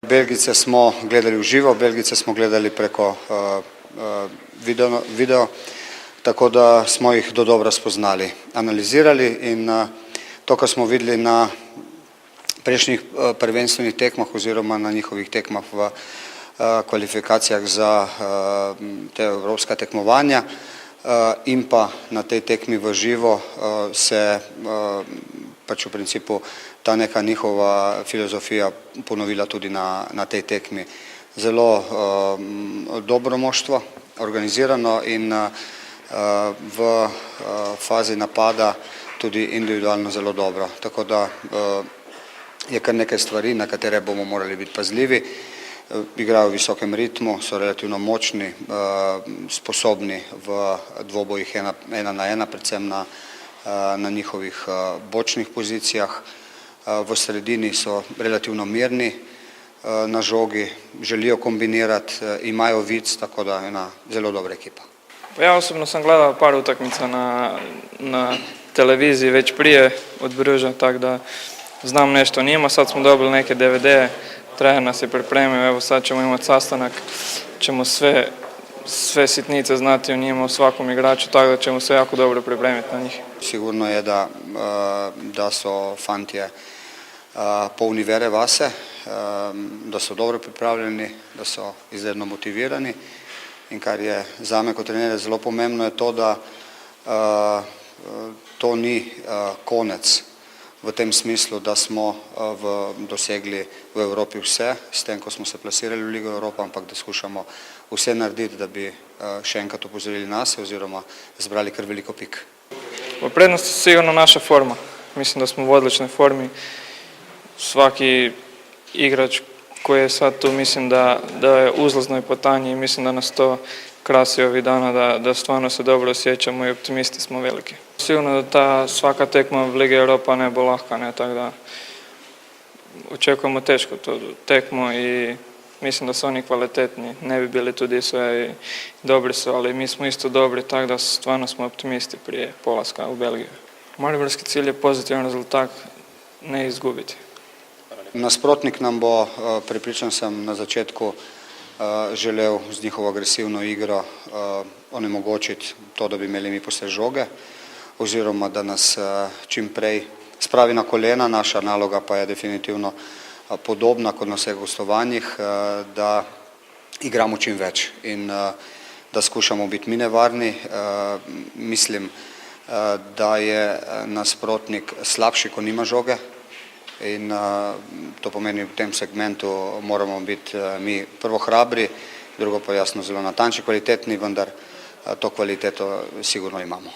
Belgijce smo gledali uživo, Belgijce smo gledali preko video, tako da smo jih dodobra spoznali, analizirali in to, kar smo videli na prejšnjih prvenstvenih tekmah oziroma na njihovih tekmah v kvalifikacijah za te evropska tekmovanja in pa na tej tekmi v živo se pač v principu ta neka njihova filozofija ponovila tudi na tej tekmi. Zelo dobro moštvo, organizirano in v fazi napada tudi individualno zelo dobro. Tako da je kar nekaj stvari, na katere bomo morali biti pazljivi. Igrajo v visokem ritmu, so relativno močni, sposobni v dvobojih 1-1, predvsem na njihovih bočnih pozicijah. V sredini so relativno mirni na žogi, želijo kombinirati, imajo vic, tako da je ena zelo dobra ekipa. Ja osobno sam gledao par utakmica na televiziji već prije od Bruža, tako da znam nešto o njima. Sad smo dobili neke DVD-e, trener nas je pripremio, evo sad ćemo imati sastanak, ćemo sve sitnice znati o njima, o svakom igraču, tako da ćemo se jako dobro pripremiti na njih. Sigurno je da so fantje polni vere vase, da so dobro pripravljeni, da so izredno motivirani in kar je zame kot trenerja zelo pomembno je to, da to ni konec v tem smislu, da smo dosegli v Evropi vse, s tem, ko smo se plasirali v Ligo Evropa, ampak da skušamo vse narediti, da bi še enkrat opozorili nas oziroma zbrali kar veliko pik. U prednosti sigurno naša forma. Mislim da smo u odličnoj formi. Svaki igrač koji je sad tu mislim da je u uzlaznoj putanji i mislim da nas to krasi ovih dana, da stvarno se dobro osjećamo i optimisti smo veliki. Sigurno da ta svaka tekma v Lige Europa ne bo lahka, ne, tako da očekujemo teško tu tekmu i mislim da su oni kvalitetni, ne bi bili tudi sve i dobri su, ali mi smo isto dobri, tako da stvarno smo optimisti prije polaska u Belgiju. Mariborski cilj je pozitivan rezultat, ne izgubiti. Nasprotnik nam bo, prepričan sem, na začetku želel z njihovo agresivno igro onemogočiti to, da bi imeli mi posle žoge oziroma da nas čim prej spravi na kolena. Naša naloga pa je definitivno podobna kot na vseh gostovanjih, da igramo čim več in da skušamo biti mi nevarni. Mislim, da je nasprotnik slabši, ko nima žoge in to pomeni v tem segmentu moramo biti mi prvo hrabri, drugo pa jasno zelo natančni, kvalitetni, vendar to kvaliteto sigurno imamo.